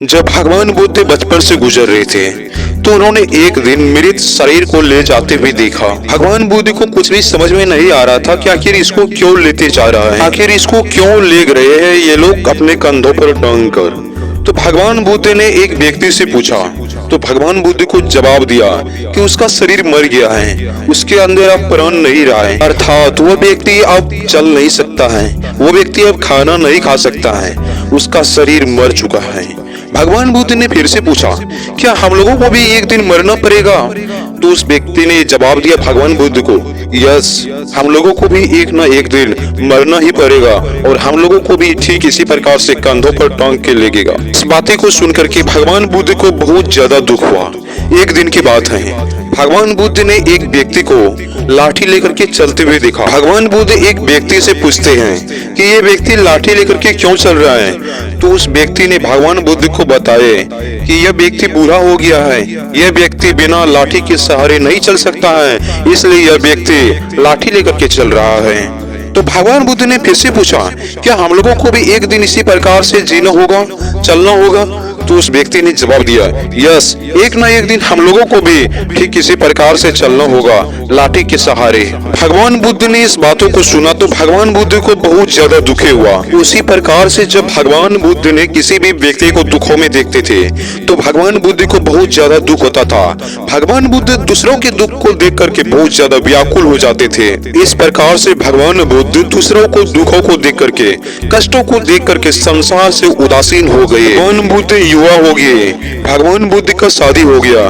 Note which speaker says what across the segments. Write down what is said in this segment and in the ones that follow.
Speaker 1: जब भगवान बुद्ध बचपन से गुजर रहे थे तो उन्होंने एक दिन मृत शरीर को ले जाते हुए देखा। भगवान बुद्ध को कुछ भी समझ में नहीं आ रहा था कि आखिर इसको क्यों लेते जा रहा है, आखिर इसको क्यों ले रहे हैं ये लोग अपने कंधों पर टांग कर। तो भगवान बुद्ध ने एक व्यक्ति से पूछा तो भगवान बुद्ध को जवाब दिया कि उसका शरीर मर गया है, उसके अंदर अब प्राण नहीं रहा है, अर्थात वो व्यक्ति अब चल नहीं सकता है, वो व्यक्ति अब खाना नहीं खा सकता है, उसका शरीर मर चुका है। भगवान बुद्ध ने फिर से पूछा क्या हम लोगों को भी एक दिन मरना पड़ेगा? तो उस व्यक्ति ने जवाब दिया भगवान बुद्ध को, यस, हम लोगों को भी एक ना एक दिन मरना ही पड़ेगा और हम लोगों को भी ठीक इसी प्रकार से कंधों पर टांग के लेगेगा। इस बातें को सुनकर के भगवान बुद्ध को बहुत ज्यादा दुख हुआ। एक दिन की बात है, भगवान बुद्ध ने एक व्यक्ति को लाठी लेकर के चलते हुए देखा। भगवान बुद्ध एक व्यक्ति से पूछते हैं कि ये व्यक्ति लाठी लेकर के क्यों चल रहा है? तो उस व्यक्ति ने भगवान बुद्ध को बताए कि यह व्यक्ति बूढ़ा हो गया है, यह व्यक्ति बिना लाठी के सहारे नहीं चल सकता है, इसलिए यह व्यक्ति लाठी लेकर के चल रहा है। तो भगवान बुद्ध ने फिर से पूछा क्या हम लोगों को भी एक दिन इसी प्रकार से जीना होगा, चलना होगा? तो उस व्यक्ति ने जवाब दिया, यस, एक ना एक दिन हम लोगों को भी ठीक इसी प्रकार से चलना होगा, लाठी के सहारे। भगवान बुद्ध ने इस बातों को सुना तो भगवान बुद्ध को बहुत ज्यादा दुख हुआ। उसी प्रकार से जब भगवान बुद्ध ने किसी भी व्यक्ति को दुखों में देखते थे तो भगवान बुद्ध को बहुत ज्यादा दुख होता था। भगवान बुद्ध दूसरों के दुख को देख करके बहुत ज्यादा व्याकुल हो जाते थे। इस प्रकार से भगवान बुद्ध दूसरों को दुखों को देख करके, कष्टों को देख करके संसार से उदासीन हो गए। भगवान बुद्ध युवा हो गए। भगवान बुद्ध का शादी हो गया।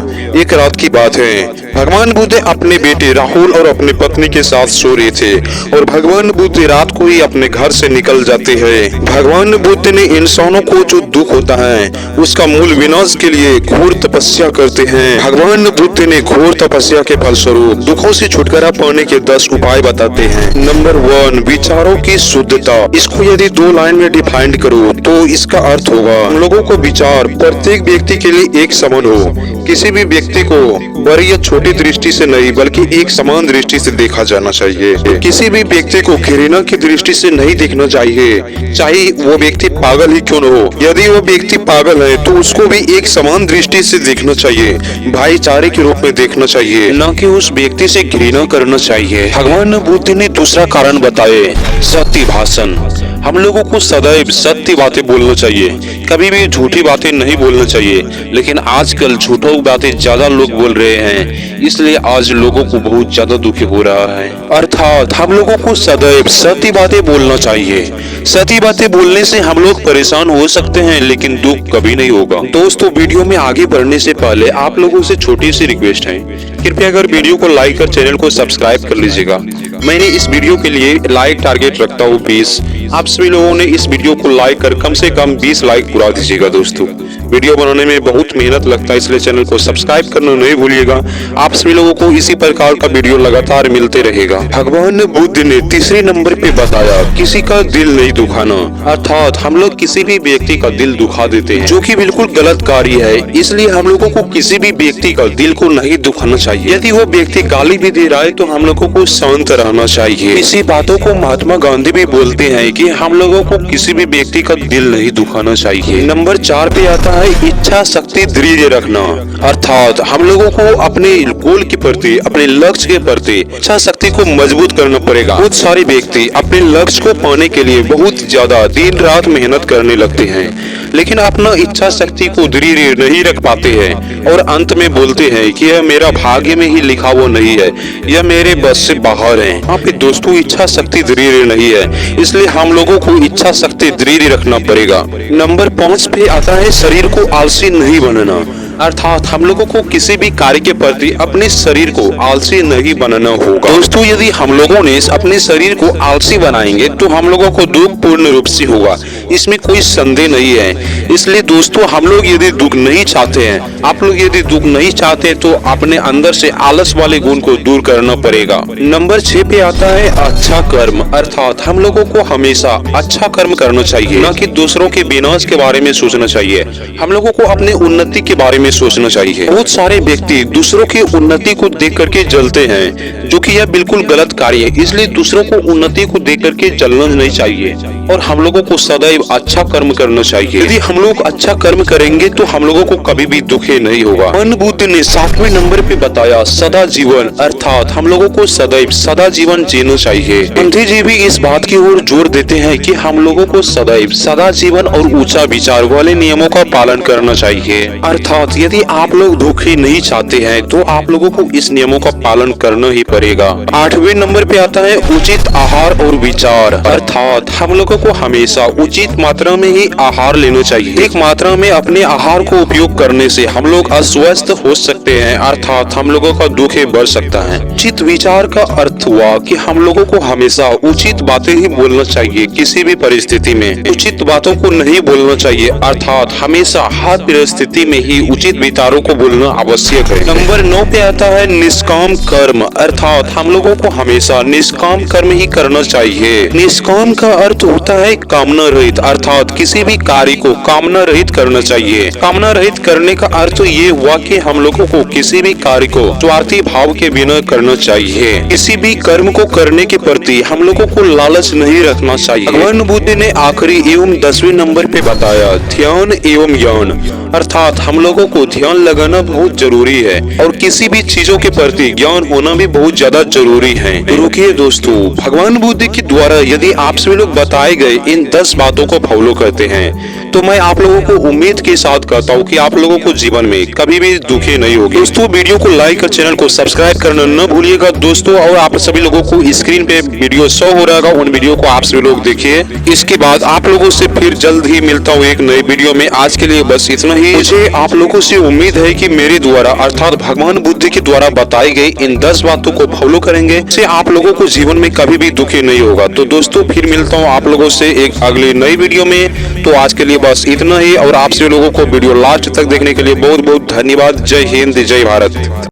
Speaker 1: एक रात की बात है, भगवान बुद्ध अपने बेटे राहुल और अपनी पत्नी के साथ सो रहे थे और भगवान बुद्ध रात को ही अपने घर से निकल जाते हैं। भगवान बुद्ध ने इंसानों को जो दुख होता है उसका मूल विनाश के लिए घोर तपस्या करते हैं। भगवान बुद्ध ने घोर तपस्या के फलस्वरूप दुखों से छुटकारा पाने के 10 उपाय बताते हैं। नंबर 1, विचारों की शुद्धता। इसको यदि 2 लाइन में डिफाइन करो तो इसका अर्थ होगा हम लोगों को विचार प्रत्येक व्यक्ति के लिए एक समान हो। किसी भी व्यक्ति को बड़ी या छोटी दृष्टि से नहीं बल्कि एक समान दृष्टि से देखा जाना चाहिए। किसी भी व्यक्ति को घृणा की दृष्टि से नहीं देखना चाहिए, चाहे वो व्यक्ति पागल ही क्यों न हो। यदि वो व्यक्ति पागल है तो उसको भी एक समान दृष्टि से देखना चाहिए, भाईचारे के रूप में देखना चाहिए, न कि उस व्यक्ति से घृणा करना चाहिए। भगवान बुद्ध ने दूसरा कारण बताए, सत्य भाषण। हम लोगों को सदैव सत्य बातें बोलना चाहिए, कभी भी झूठी बातें नहीं बोलना चाहिए। लेकिन आजकल झूठों बातें ज्यादा लोग बोल रहे हैं, इसलिए आज लोगों को बहुत ज्यादा दुख हो रहा है। अर्थात हम लोगों को सदैव सत्य बातें बोलना चाहिए। सत्य बातें बोलने से हम लोग परेशान हो सकते हैं लेकिन दुख कभी नहीं होगा। दोस्तों, वीडियो में आगे बढ़ने से पहले आप लोगों से छोटी सी रिक्वेस्ट है, कृपया अगर वीडियो को लाइक कर चैनल को सब्सक्राइब कर लीजिएगा। मैंने इस वीडियो के लिए लाइक टारगेट रखता हूँ 20। आप सभी लोगों ने इस वीडियो को लाइक कर कम से कम 20 लाइक पूरा दीजिएगा। दोस्तों, वीडियो बनाने में बहुत मेहनत लगता है, इसलिए चैनल को सब्सक्राइब करना नहीं भूलिएगा। आप सभी लोगों को इसी प्रकार का वीडियो लगातार मिलते रहेगा। भगवान बुद्ध ने तीसरे नंबर पे बताया, किसी का दिल नहीं दुखाना। अर्थात हम लोग किसी भी व्यक्ति का दिल दुखा देते हैं, जो कि बिल्कुल गलत कार्य है। इसलिए हम लोगों को किसी भी व्यक्ति का दिल को नहीं दुखाना चाहिए। यदि वो व्यक्ति गाली भी दे रहा है तो हम लोगों को शांत रहना चाहिए। इसी बातों को महात्मा गांधी भी बोलते हैं कि हम लोगों को किसी भी व्यक्ति का दिल नहीं दुखाना चाहिए। नंबर 4 पे आता है इच्छा शक्ति दृढ़ रखना। अर्थात हम लोगों को अपने गोल के प्रति, अपने लक्ष्य के प्रति इच्छा शक्ति को मजबूत करना पड़ेगा। बहुत सारे व्यक्ति अपने लक्ष्य को पाने के लिए बहुत ज्यादा दिन रात मेहनत करने लगते हैं, लेकिन अपना इच्छा शक्ति को दृढ़ नहीं रख पाते हैं और अंत में बोलते हैं कि यह मेरा भाग्य में ही लिखा वो नहीं है, यह मेरे बस से बाहर है। यहाँ पे दोस्तों इच्छा शक्ति दृढ़ नहीं है, इसलिए हम लोगों को इच्छा शक्ति दृढ़ रखना पड़ेगा। नंबर 5 पे आता है शरीर को आलसी नहीं बनना। अर्थात हम लोगों को किसी भी कार्य के प्रति अपने शरीर को आलसी नहीं बनाना होगा। दोस्तों, यदि हम लोगों ने अपने शरीर को आलसी बनाएंगे तो हम लोगों को दुख पूर्ण रूप से होगा, इसमें कोई संदेह नहीं है। इसलिए दोस्तों, हम लोग यदि दुख नहीं चाहते हैं, आप लोग यदि दुख नहीं चाहते तो अपने अंदर से आलस वाले गुण को दूर करना पड़ेगा। नंबर 6 पे आता है अच्छा कर्म। अर्थात हम लोगों को हमेशा अच्छा कर्म करना चाहिए, न कि दूसरों के विनाश के बारे में सोचना चाहिए। हम लोगों को अपने उन्नति के बारे में सोचना चाहिए। बहुत सारे व्यक्ति दूसरों की उन्नति को देख करके जलते हैं, जो कि यह बिल्कुल गलत कार्य है। इसलिए दूसरों को उन्नति को देख करके जलना नहीं चाहिए और हम लोगों को सदैव सदैव अच्छा कर्म करना चाहिए। यदि हम लोग अच्छा कर्म करेंगे तो हम लोगों को कभी भी दुखी नहीं होगा। भगवान बुद्ध ने 7वें नंबर पे बताया सदा जीवन, अर्थात हम लोगों को सदैव सदा जीवन जीना चाहिए। गांधी जी भी इस बात की ओर जोर देते हैं कि हम लोगों को सदैव सदा जीवन और ऊंचा विचार वाले नियमों का पालन करना चाहिए। अर्थात यदि आप लोग दुखी नहीं चाहते हैं तो आप लोगों को इस नियमों का पालन करना ही पड़ेगा। 8वें नंबर पे आता है उचित आहार और विचार, अर्थात हम लोगों को हमेशा उचित मात्रा में ही आहार लेना चाहिए। एक मात्रा में अपने आहार को उपयोग करने से हम लोग अस्वस्थ हो सकते हैं, अर्थात हम लोगों का दुख बढ़ सकता है। उचित विचार का अर्थ हुआ कि हम लोगों को हमेशा उचित बातें ही बोलना चाहिए। किसी भी परिस्थिति में उचित बातों को नहीं बोलना चाहिए, अर्थात हमेशा हर परिस्थिति में ही उचित विचारों को बोलना आवश्यक है। नंबर 9 पे आता है निष्काम कर्म, अर्थात हम लोगों को हमेशा निष्काम कर्म ही करना चाहिए। निष्काम का अर्थ होता है कामना रहित, अर्थात किसी भी कार्य को कामना रहित करना चाहिए। कामना रहित करने का अर्थ ये हुआ कि हम लोगों को किसी भी कार्य को स्वार्थी भाव के बिना करना चाहिए। किसी भी कर्म को करने के प्रति हम लोगों को लालच नहीं रखना चाहिए। भगवान बुद्ध ने आखिरी एवं 10वें नंबर पे बताया ध्यान एवं ज्ञान, अर्थात हम लोगों को ध्यान लगाना बहुत जरूरी है और किसी भी चीजों के प्रति ज्ञान होना भी बहुत ज्यादा जरूरी है। रुकिए दोस्तों, भगवान बुद्ध के द्वारा यदि आप सभी लोग बताए गए इन 10 बातों को फॉलो करते हैं तो मैं आप लोगों को उम्मीद के साथ कहता हूँ कि आप लोगों को जीवन में कभी भी दुखी नहीं होगी। दोस्तों वीडियो को लाइक और चैनल को सब्सक्राइब करना न भूलिएगा दोस्तों, और आप सभी लोगों को स्क्रीन पे वीडियो शो हो रहा है, उन वीडियो को आप सभी लोग देखिए। इसके बाद आप लोगों से फिर जल्द ही मिलता हूँ एक नई वीडियो में। आज के लिए बस इतना ही। मुझे आप लोगों से उम्मीद है कि मेरे द्वारा अर्थात भगवान बुद्ध के द्वारा बताई गई इन 10 बातों को फॉलो करेंगे से आप लोगों को जीवन में कभी भी दुखी नहीं होगा। तो दोस्तों फिर मिलता हूँ आप लोगों से एक अगली नई वीडियो में। तो आज के लिए बस इतना ही, और आप सभी लोगों को वीडियो लास्ट तक देखने के लिए बहुत बहुत धन्यवाद। जय हिंद, जय भारत।